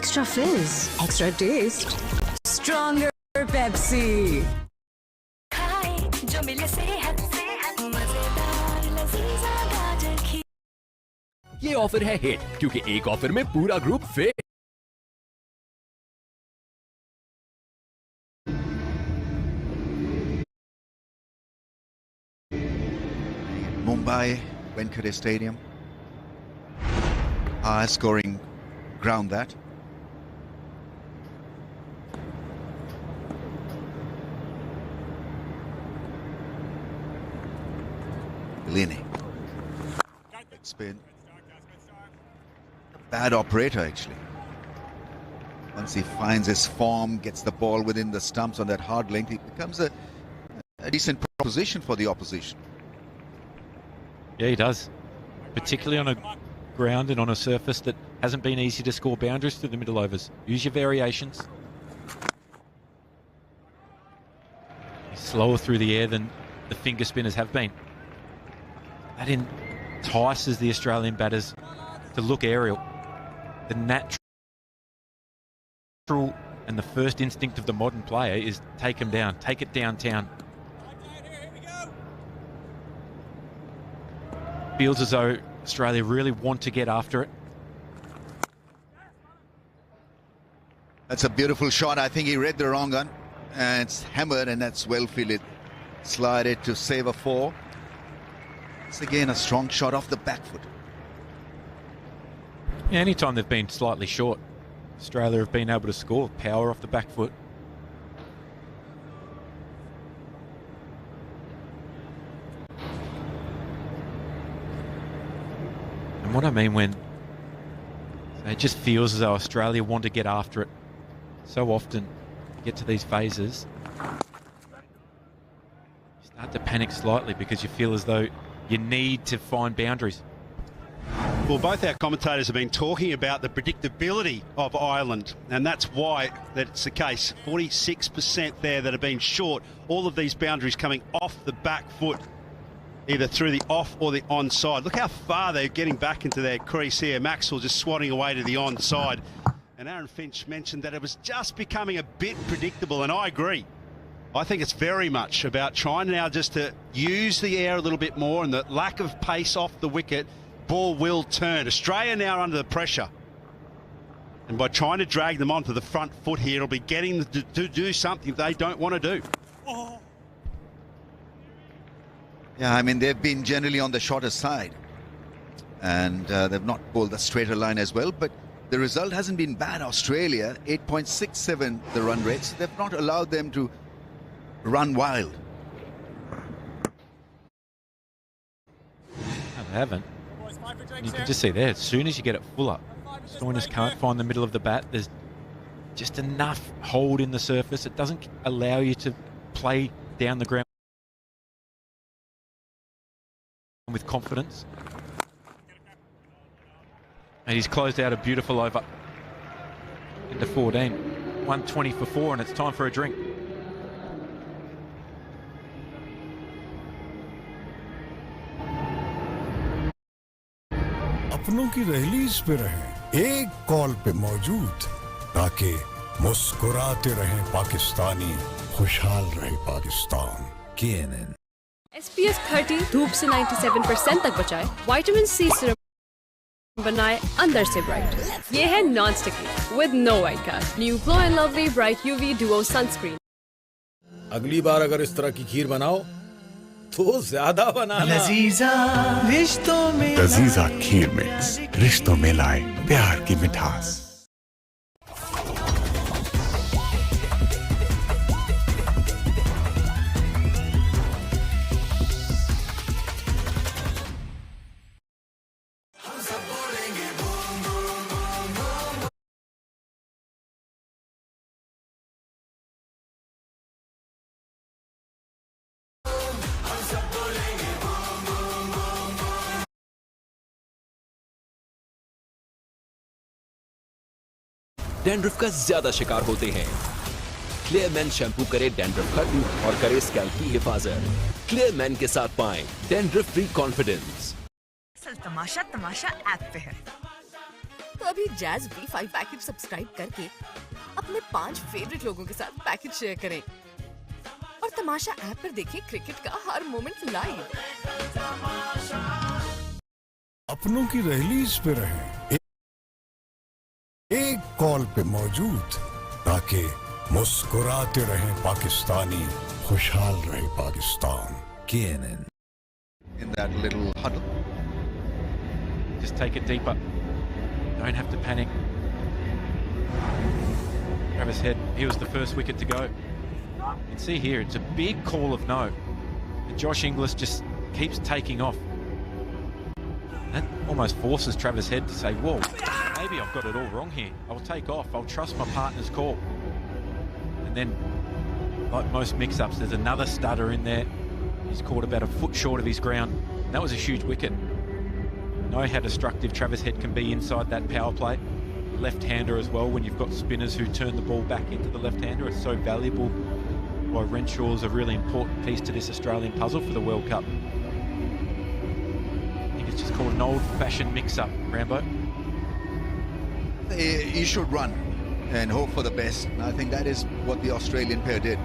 extra fizz, extra taste, stronger Pepsi. जो मिले सेहत मजेदार लजीजा गाजर खीर। ये ऑफर है हिट क्योंकि एक ऑफर में पूरा group fit. Mumbai Wankhede Stadium. High scoring ground that. Lini. Spin. A bad operator actually. Once he finds his form, gets the ball within the stumps on that hard length, it becomes a decent proposition for the opposition. Yeah, he does. Particularly on a ground and on a surface that hasn't been easy to score boundaries through the middle overs. Use your variations. He's slower through the air than the finger spinners have been. That entices the Australian batters to look aerial. The natural and the first instinct of the modern player is take him down, take it downtown. Feels as though Australia really want to get after it. That's a beautiful shot. I think he read the wrong one. And it's hammered, and that's well fielded. Slided to save a 4. It's again a strong shot off the back foot. Yeah, anytime they've been slightly short, Australia have been able to score power off the back foot. And what I mean when it just feels as though Australia want to get after it. So often you get to these phases, you start to panic slightly because you feel as though you need to find boundaries. Well, both our commentators have been talking about the predictability of Ireland, and that's why that's the case. 46% there that have been short. All of these boundaries coming off the back foot, either through the off or the onside. Look how far they're getting back into their crease here. Maxwell just swatting away to the onside. And Aaron Finch mentioned that it was just becoming a bit predictable, and I agree. I think it's very much about trying now just to use the air a little bit more, and the lack of pace off the wicket, ball will turn. Australia now under the pressure. And by trying to drag them onto the front foot here, it'll be getting them to do something they don't want to do. Yeah, I mean, they've been generally on the shorter side. And they've not bowled the straighter line as well. But the result hasn't been bad. Australia, 8.67 the run rate. So they've not allowed them to run wild. No, they haven't. You can just see there, as soon as you get it full up, Stoinis can't find the middle of the bat. There's just enough hold in the surface. It doesn't allow you to play down the ground with confidence. And he's closed out a beautiful over into 14. 120 for 4, and it's time for a drink. अपनों की rallies पे रहें, एक call पे मौजूद, ताकि मुस्कुराते रहें पाकिस्तानी, खुशहाल रहे पाकिस्तान। KNN SPF 30 धूप से 97% तक बचाए, विटामिन सी सीरम बनाए अंदर से ब्राइट। ये है non sticky with no white cast. New Glow and Lovely bright UV duo sunscreen. अगली बार अगर इस तरह की खीर बनाओ तो ज्यादा बनाना। लजीजा रिश्तों में, लजीजा खीर मिक्स, रिश्तों में लाए प्यार की मिठास। डैंड्रफ का ज्यादा शिकार होते हैं। क्लियर मैन शैम्पू करे डैंड्रफ खत्म और करे स्कैल्प की हिफाजत। क्लियर मैन के साथ पाएं डैंड्रफ फ्री कॉन्फिडेंस। असल तमाशा तमाशा ऐप पे है। तो अभी जैज़ V5 पैकेज सब्सक्राइब करके अपने 5 फेवरेट लोगों के साथ पैकेज शेयर करें और तमाशा ऐप पर देखें क्रिकेट का हर मोमेंट लाइव। अपनों की रहलीज पे रहें, एक कॉल पे मौजूद, ताकि मुस्कुराते रहें पाकिस्तानी, खुशहाल रहे Pakistan. KNN. In that little huddle. Just take it deeper. Don't have to panic. Travis Head, he was the first wicket to go. You can see here, it's a big call of no. And Josh Inglis just keeps taking off. That almost forces Travis Head to say, whoa, maybe I've got it all wrong here. I'll take off. I'll trust my partner's call. And then, like most mix-ups, there's another stutter in there. He's caught about a foot short of his ground. That was a huge wicket. Know how destructive Travis Head can be inside that power play. Left-hander as well, when you've got spinners who turn the ball back into the left-hander. It's so valuable. Why Renshaw's a really important piece to this Australian puzzle for the World Cup. I think it's just called an old-fashioned mix-up, Rambo. You should run and hope for the best. I think that is what the Australian pair did.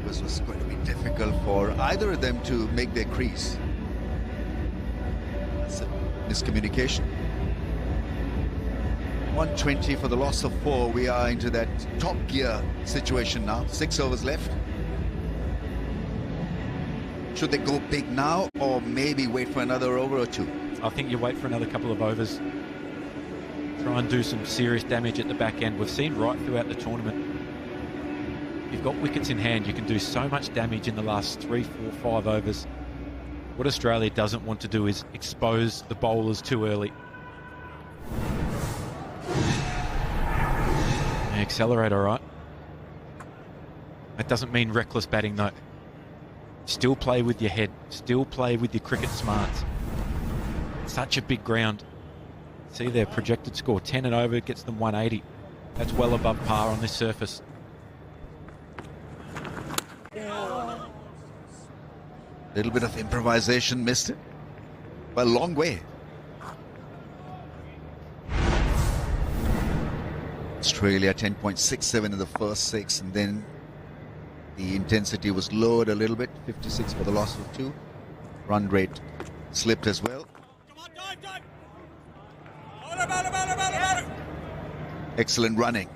This was going to be difficult for either of them to make their crease. That's a miscommunication. 120 for the loss of 4. We are into that top gear situation now. 6 overs left. Should they go big now or maybe wait for another over or 2? I think you wait for another couple of overs. Try and do some serious damage at the back end. We've seen right throughout the tournament, you've got wickets in hand, you can do so much damage in the last 3, 4, 5 overs. What Australia doesn't want to do is expose the bowlers too early. Accelerate, all right. That doesn't mean reckless batting, though. Still play with your head. Still play with your cricket smarts. Such a big ground. See their projected score, 10 and over, gets them 180. That's well above par on this surface. Little bit of improvisation, missed it. Well, long way. Australia 10.67 in the first 6, and then the intensity was lowered a little bit. 56 for the loss of 2. Run rate slipped as well. Excellent running.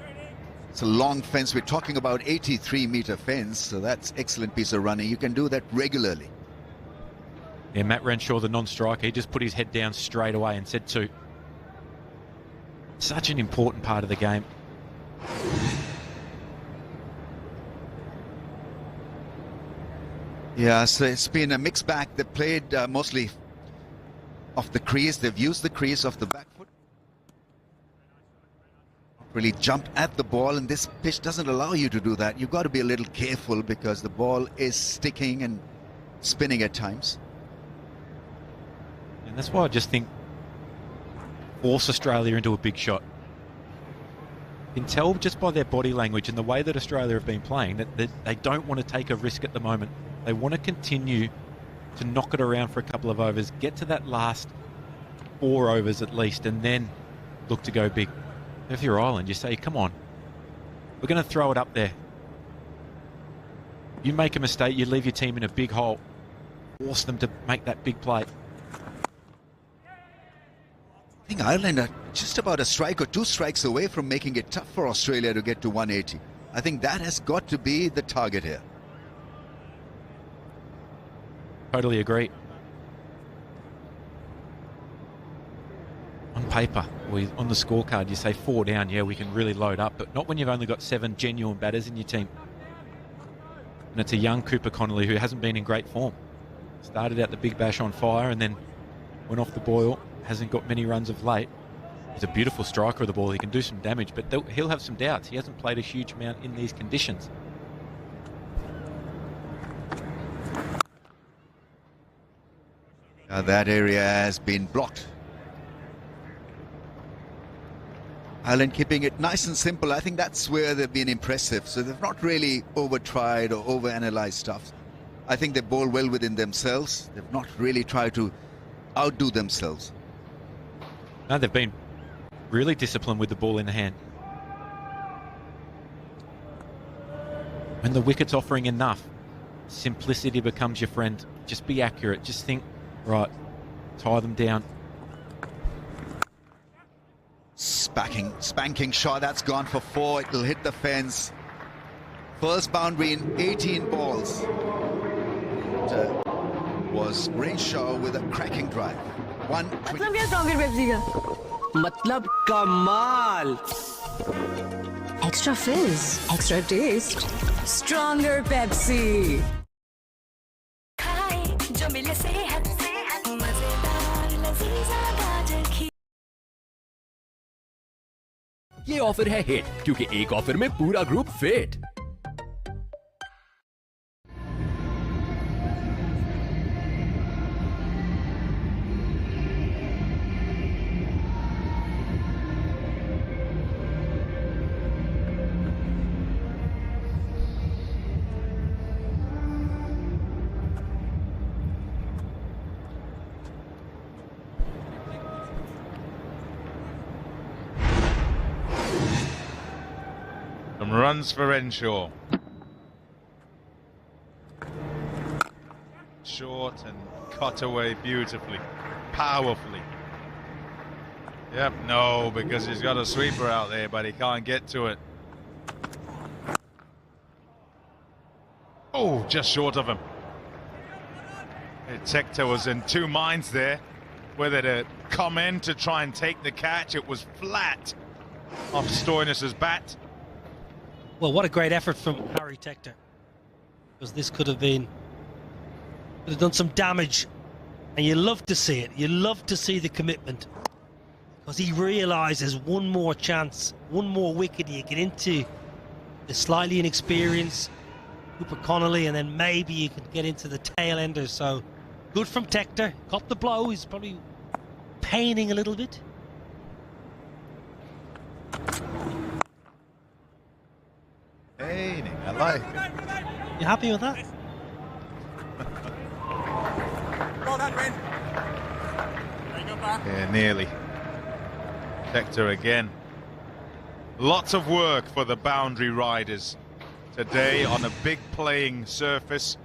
It's a long fence. We're talking about 83-meter fence, so that's excellent piece of running. You can do that regularly. Yeah, Matt Renshaw, the non-striker, he just put his head down straight away and said 2. Such an important part of the game. Yeah, so it's been a mixed bag. They played mostly off the crease. They've used the crease off the back foot. Really jumped at the ball, and this pitch doesn't allow you to do that. You've got to be a little careful because the ball is sticking and spinning at times. And that's why I just think force Australia into a big shot. You can tell just by their body language and the way that Australia have been playing that they don't want to take a risk at the moment. They want to continue to knock it around for a couple of overs, get to that last 4 overs at least, and then look to go big. If you're Ireland, you say, come on, we're going to throw it up there. You make a mistake, you leave your team in a big hole. Force them to make that big play. I think Ireland are just about a strike or 2 strikes away from making it tough for Australia to get to 180. I think that has got to be the target here. Totally agree. On paper, on the scorecard, you say 4 down, yeah, we can really load up, but not when you've only got 7 genuine batters in your team. And it's a young Cooper Connolly who hasn't been in great form. Started out the Big Bash on fire and then went off the boil, hasn't got many runs of late. He's a beautiful striker of the ball, he can do some damage, but he'll have some doubts. He hasn't played a huge amount in these conditions. That area has been blocked. Ireland keeping it nice and simple. I think that's where they've been impressive. So they've not really over-tried or over-analyzed stuff. I think they bowl well within themselves. They've not really tried to outdo themselves. No, they've been really disciplined with the ball in the hand. When the wicket's offering enough, simplicity becomes your friend. Just be accurate. Just think, right, tie them down. Spanking shot, that's gone for 4. It'll hit the fence. First boundary in 18 balls. Was Renshaw with a cracking drive. 120. मतलब कमाल. Extra fizz, extra taste, stronger Pepsi. खाए जो मिले सेहत मजेदार लजीजा गाजर खीर. ये offer है हिट क्योंकि एक ऑफर में पूरा group fit. Some runs for Renshaw. Short and cut away beautifully, powerfully. Yep, no, because he's got a sweeper out there, but he can't get to it. Oh, just short of him. Tector was in two minds there, whether to come in to try and take the catch. It was flat off Stoinis's bat. Well, what a great effort from Harry Tector, because this could have done some damage, and you love to see it. You love to see the commitment, because he realises one more chance, one more wicket, you get into the slightly inexperienced Cooper Connolly, and then maybe you can get into the tail enders. So good from Tector. Got the blow. He's probably paining a little bit. Paining, I like it. You happy with that? Well done, Ren. Yeah, nearly. Tector again. Lots of work for the boundary riders today on a big playing surface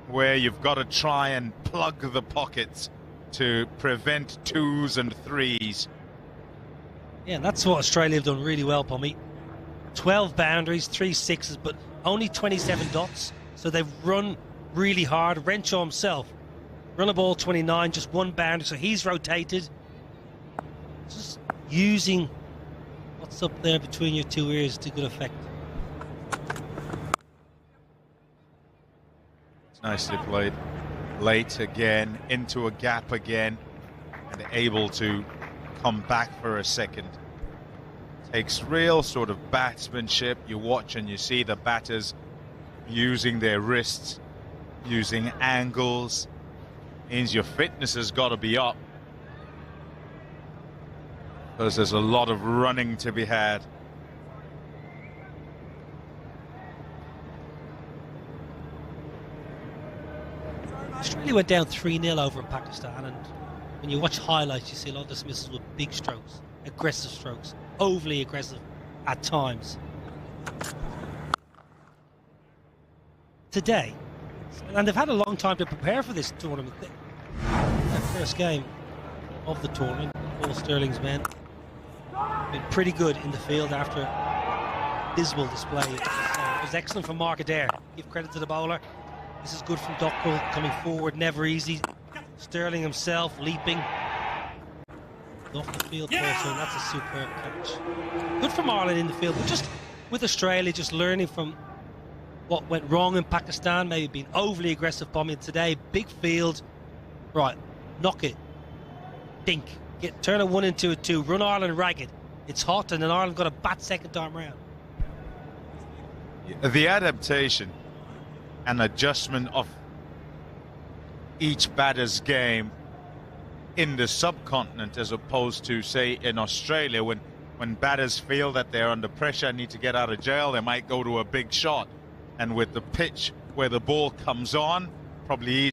where you've got to try and plug the pockets to prevent 2s and 3s. Yeah, that's what Australia have done really well, Pommy. 12 boundaries, 3 sixes, but only 27 dots. So they've run really hard. Renshaw himself, run a ball 29, just 1 boundary, so he's rotated. Just using what's up there between your 2 ears to good effect. It's nicely played. Late again, into a gap again, and able to come back for a second. Takes real sort of batsmanship. You watch and you see the batters using their wrists, using angles. Means your fitness has got to be up, because there's a lot of running to be had. Australia went down 3-0 over Pakistan, and when you watch highlights, you see a lot of dismissals with big strokes, aggressive strokes, overly aggressive at times. Today, and they've had a long time to prepare for this tournament. The first game of the tournament, Paul Sterling's men been pretty good in the field after dismal display. It was excellent from Mark Adair. Give credit to the bowler. This is good from Dockrell coming forward, never easy. Sterling himself leaping off the field also, and that's a superb catch. Good from Ireland in the field, but just with Australia, just learning from what went wrong in Pakistan, maybe being overly aggressive bombing today. Big field, right, knock it, dink, turn a 1 into a 2, run Ireland ragged. It's hot, and then Ireland got a bat second time round. The adaptation and adjustment of each batter's game in the subcontinent, as opposed to, say, in Australia, when batters feel that they're under pressure and need to get out of jail, they might go to a big shot. And with the pitch where the ball comes on, probably